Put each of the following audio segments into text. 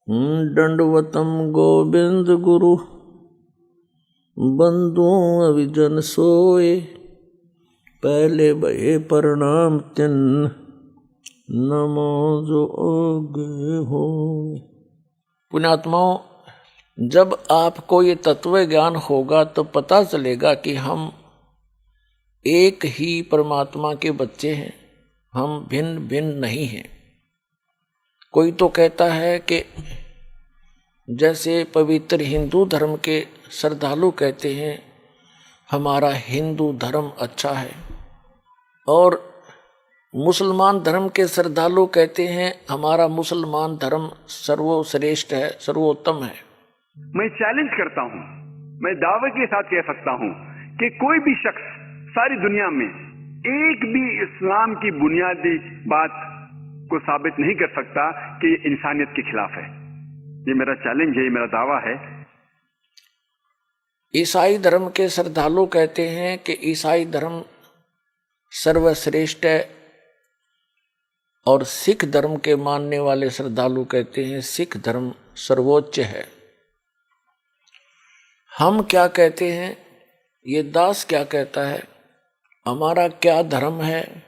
दंडवतम गोविंद गुरु बंधु अविजन सोए, पहले भये प्रणाम तिन्न नमो जो आगे हो। पुण्यात्माओं, जब आपको ये तत्व ज्ञान होगा तो पता चलेगा कि हम एक ही परमात्मा के बच्चे हैं, हम भिन्न भिन्न नहीं हैं। कोई तो कहता है कि जैसे पवित्र हिंदू धर्म के श्रद्धालु कहते हैं हमारा हिंदू धर्म अच्छा है, और मुसलमान धर्म के श्रद्धालु कहते हैं हमारा मुसलमान धर्म सर्वश्रेष्ठ है, सर्वोत्तम है। मैं चैलेंज करता हूं, मैं दावे के साथ कह सकता हूं कि कोई भी शख्स सारी दुनिया में एक भी इस्लाम की बुनियादी बात को साबित नहीं कर सकता कि ये इंसानियत के खिलाफ है। ये मेरा चैलेंज है, ये मेरा दावा है। ईसाई धर्म के श्रद्धालु कहते हैं कि ईसाई धर्म सर्वश्रेष्ठ है, और सिख धर्म के मानने वाले श्रद्धालु कहते हैं सिख धर्म सर्वोच्च है। हम क्या कहते हैं, ये दास क्या कहता है, हमारा क्या धर्म है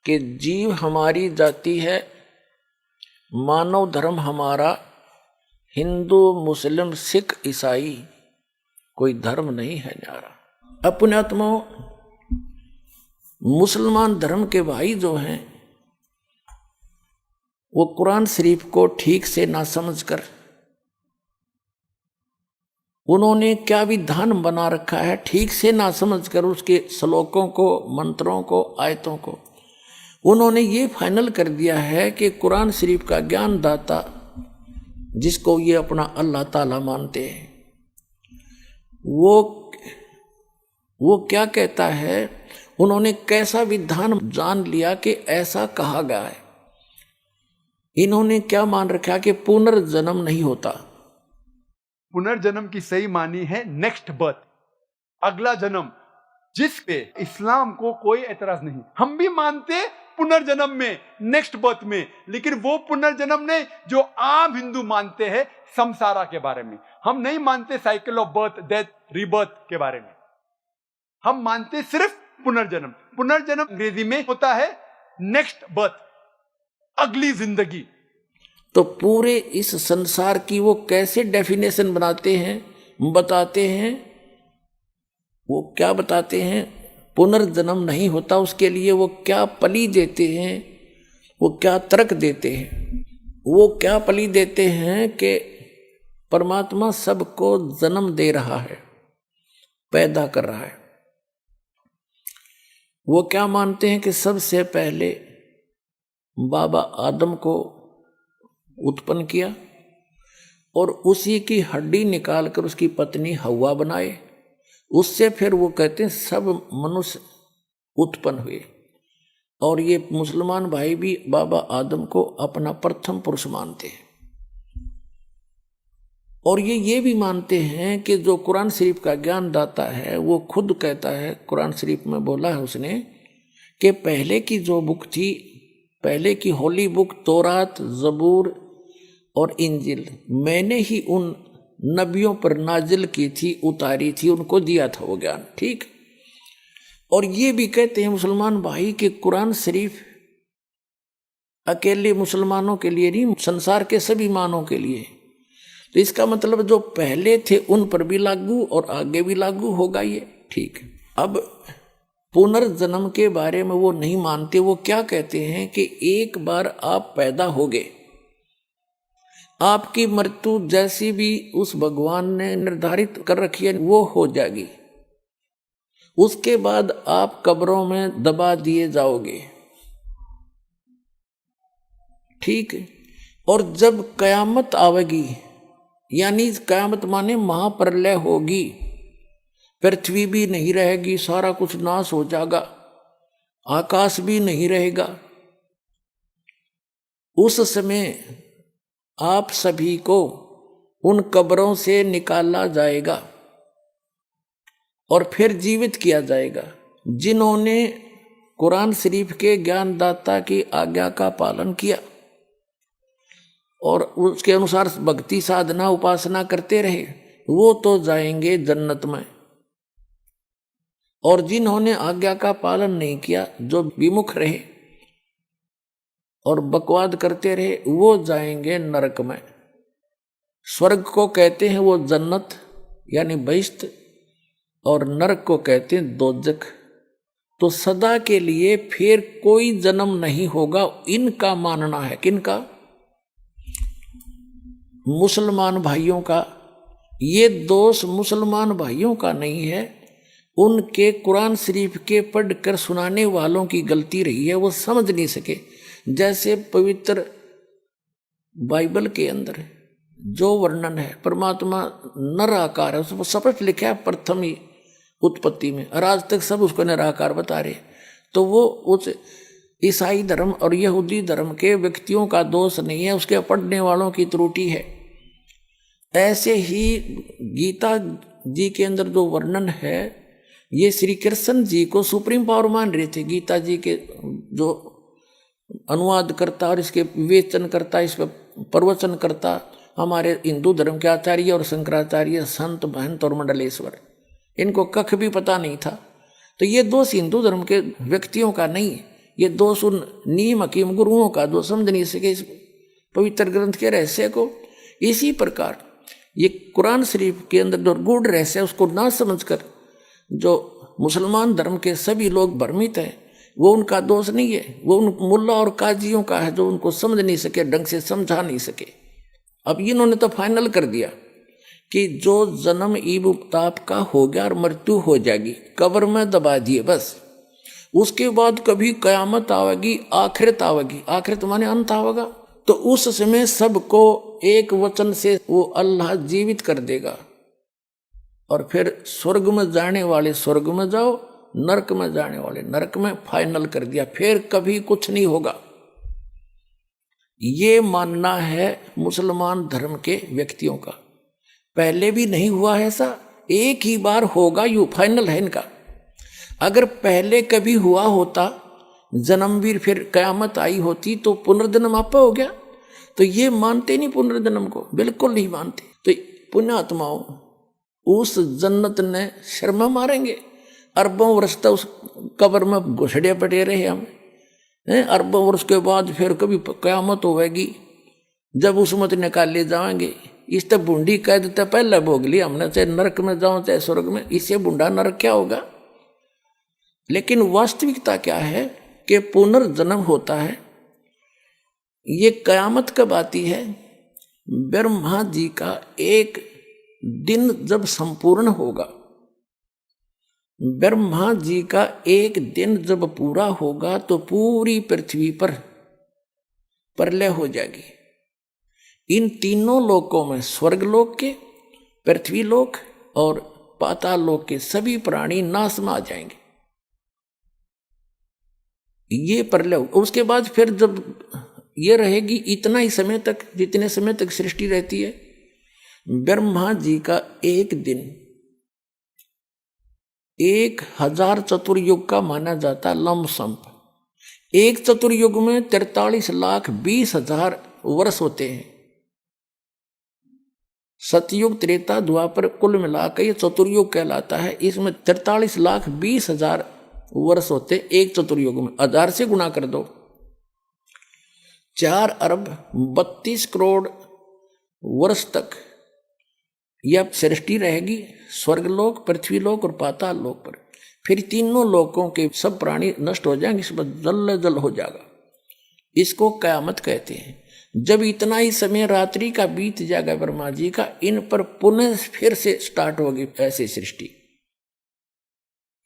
कि जीव हमारी जाति है, मानव धर्म हमारा हिंदू मुस्लिम सिख ईसाई कोई धर्म नहीं है न्यारा। अब पुण्यात्माओं, मुसलमान धर्म के भाई जो हैं वो कुरान शरीफ को ठीक से ना समझकर उन्होंने क्या विधान बना रखा है, ठीक से ना समझकर उसके श्लोकों को, मंत्रों को, आयतों को उन्होंने ये फाइनल कर दिया है कि कुरान शरीफ का ज्ञान दाता जिसको ये अपना अल्लाह ताला मानते हैं वो क्या कहता है, उन्होंने कैसा विधान जान लिया कि ऐसा कहा गया है। इन्होंने क्या मान रखा कि पुनर्जन्म नहीं होता। पुनर्जन्म की सही मानी है नेक्स्ट बर्थ, अगला जन्म, जिस पे इस्लाम को कोई एतराज नहीं। हम भी मानते पुनर्जन्म में, नेक्स्ट बर्थ में, लेकिन वो पुनर्जन्म नहीं जो आम हिंदू मानते हैं संसारा के बारे में। हम नहीं मानते cycle of birth death rebirth के बारे में, हम मानते सिर्फ पुनर्जन्म। पुनर्जन्म अंग्रेजी में होता है नेक्स्ट बर्थ, अगली जिंदगी। तो पूरे इस संसार की वो कैसे डेफिनेशन बनाते हैं, बताते हैं, वो क्या बताते हैं, पुनर्जन्म नहीं होता, उसके लिए वो क्या पली देते हैं, वो क्या तर्क देते हैं। वो क्या पली देते हैं कि परमात्मा सबको जन्म दे रहा है, पैदा कर रहा है। वो क्या मानते हैं कि सबसे पहले बाबा आदम को उत्पन्न किया और उसी की हड्डी निकालकर उसकी पत्नी हव्वा बनाए, उससे फिर वो कहते हैं सब मनुष्य उत्पन्न हुए। और ये मुसलमान भाई भी बाबा आदम को अपना प्रथम पुरुष मानते हैं। और ये भी मानते हैं कि जो कुरान शरीफ का ज्ञान दाता है वो खुद कहता है, कुरान शरीफ में बोला है उसने कि पहले की जो बुक थी, पहले की होली बुक तौरात, जबूर और इंजिल, मैंने ही उन नबियों पर नाजिल की थी, उतारी थी, उनको दिया था वो ज्ञान। ठीक। और ये भी कहते हैं मुसलमान भाई कि कुरान शरीफ अकेले मुसलमानों के लिए नहीं, संसार के सभी मानवों के लिए। तो इसका मतलब जो पहले थे उन पर भी लागू और आगे भी लागू होगा ये। ठीक। अब पुनर्जन्म के बारे में वो नहीं मानते। वो क्या कहते हैं कि एक बार आप पैदा हो गए, आपकी मृत्यु जैसी भी उस भगवान ने निर्धारित कर रखी है वो हो जाएगी। उसके बाद आप कब्रों में दबा दिए जाओगे। ठीक। और जब कयामत आवेगी, यानी कयामत माने महाप्रलय होगी, पृथ्वी भी नहीं रहेगी, सारा कुछ नाश हो जाएगा, आकाश भी नहीं रहेगा। उस समय आप सभी को उन कब्रों से निकाला जाएगा और फिर जीवित किया जाएगा। जिन्होंने कुरान शरीफ के ज्ञानदाता की आज्ञा का पालन किया, और उसके अनुसार भक्ति साधना उपासना करते रहे, वो तो जाएंगे जन्नत में। और जिन्होंने आज्ञा का पालन नहीं किया, जो विमुख रहे और बकवाद करते रहे, वो जाएंगे नरक में। स्वर्ग को कहते हैं वो जन्नत यानी बहिश्त, और नरक को कहते हैं दोजख। तो सदा के लिए फिर कोई जन्म नहीं होगा, इनका मानना है। किनका? मुसलमान भाइयों का। ये दोष मुसलमान भाइयों का नहीं है, उनके कुरान शरीफ के पढ़कर सुनाने वालों की गलती रही है, वो समझ नहीं सके। जैसे पवित्र बाइबल के अंदर जो वर्णन है, परमात्मा निराकार है, उसको स्पष्ट लिखा है प्रथम ही उत्पत्ति में, और आज तक सब उसको निराकार बता रहे। तो वो उस ईसाई धर्म और यहूदी धर्म के व्यक्तियों का दोष नहीं है, उसके पढ़ने वालों की त्रुटि है। ऐसे ही गीता जी के अंदर जो वर्णन है, ये श्री कृष्ण जी को सुप्रीम पावर मान रहे थे। गीता जी के जो अनुवाद करता और इसके विवेचन करता, इस पर प्रवचन करता हमारे हिंदू धर्म के आचार्य और शंकराचार्य, संत महंत और मंडलेश्वर, इनको कख भी पता नहीं था। तो ये दोष हिंदू धर्म के व्यक्तियों का नहीं है, ये दोष उन नीम हकीम गुरुओं का, जो समझ नहीं सके इस पवित्र ग्रंथ के रहस्य को। इसी प्रकार ये कुरान शरीफ के अंदर जो गूढ़ रहस्य है, उसको ना समझकर जो मुसलमान धर्म के सभी लोग भ्रमित हैं, वो उनका दोष नहीं है, वो उन मुल्ला और काजियों का है, जो उनको समझ नहीं सके, ढंग से समझा नहीं सके। अब इन्होंने तो फाइनल कर दिया कि जो जन्म ईब ताप का हो गया और मृत्यु हो जाएगी, कब्र में दबा दिए बस, उसके बाद कभी कयामत आवेगी, आखिरत आवेगी। आखिरत माने अंत आवेगा, तो उस समय सबको एक वचन से वो अल्लाह जीवित कर देगा, और फिर स्वर्ग में जाने वाले स्वर्ग में जाओ, नरक में जाने वाले नरक में, फाइनल कर दिया। फिर कभी कुछ नहीं होगा। ये मानना है मुसलमान धर्म के व्यक्तियों का। पहले भी नहीं हुआ है ऐसा, एक ही बार होगा, यू फाइनल है इनका। अगर पहले कभी हुआ होता जन्मवीर, फिर कयामत आई होती, तो पुनर्जन्म आपा हो गया। तो ये मानते नहीं पुनर्जन्म को, बिल्कुल नहीं मानते। तो पुण्यात्माओं उस जन्नत ने शर्मा मारेंगे। अरबों वर्ष तक उस कब्र में घुसड़े पड़े रहे हम, अरबों वर्ष के बाद फिर कभी कयामत होगी, जब उस मत निकाले जाएंगे। इस तक बूंदी कह देते पहले भोग लिया हमने, चाहे नरक में जाओ चाहे स्वर्ग में, इससे बूंदा नरक क्या होगा। लेकिन वास्तविकता क्या है कि पुनर्जन्म होता है। ये कयामत कब आती है? ब्रह्मा जी का एक दिन जब संपूर्ण होगा, ब्रह्मा जी का एक दिन जब पूरा होगा, तो पूरी पृथ्वी पर प्रलय हो जाएगी। इन तीनों लोकों में, स्वर्गलोक के, पृथ्वीलोक और पाताल लोक के सभी प्राणी नाश में आ जाएंगे। ये प्रलय, उसके बाद फिर जब ये रहेगी इतना ही समय तक, जितने समय तक सृष्टि रहती है, ब्रह्मा जी का एक दिन 1000 चतुर्युग का माना जाता लमसम। एक चतुर्युग में 43,20,000 वर्ष होते हैं। सतयुग, त्रेता, द्वापर कुल मिलाकर ये चतुर्युग कहलाता है। इसमें 43,20,000 वर्ष होते एक चतुर्युग में। 1000 से गुणा कर दो, 4,32 करोड़ वर्ष तक यह सृष्टि रहेगी, स्वर्गलोक, पृथ्वीलोक और पाताल लोक पर। फिर तीनों लोकों के सब प्राणी नष्ट हो जाएंगे, इस पर जल जल हो जाएगा। इसको कयामत कहते हैं। जब इतना ही समय रात्रि का बीत जाएगा ब्रह्मा जी का, इन पर पुनः फिर से स्टार्ट होगी ऐसी सृष्टि।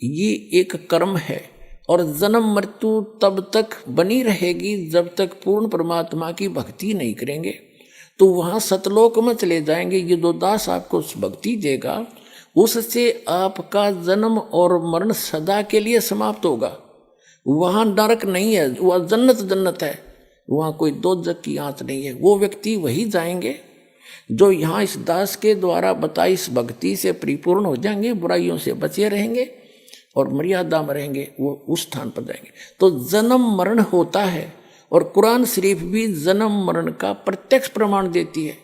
ये एक कर्म है, और जन्म मृत्यु तब तक बनी रहेगी जब तक पूर्ण परमात्मा की भक्ति नहीं करेंगे। तो वहां सतलोक में चले जाएंगे। ये जो दास आपको भक्ति देगा, उससे आपका जन्म और मरण सदा के लिए समाप्त होगा। वहां नरक नहीं है, वह जन्नत जन्नत है, वहां कोई दोजख की आंच नहीं है। वो व्यक्ति वही जाएंगे जो यहाँ इस दास के द्वारा बताई इस भक्ति से परिपूर्ण हो जाएंगे, बुराइयों से बचे रहेंगे और मर्यादा में रहेंगे, वो उस स्थान पर जाएंगे। तो जन्म मरण होता है, और कुरान शरीफ भी जन्म मरण का प्रत्यक्ष प्रमाण देती है।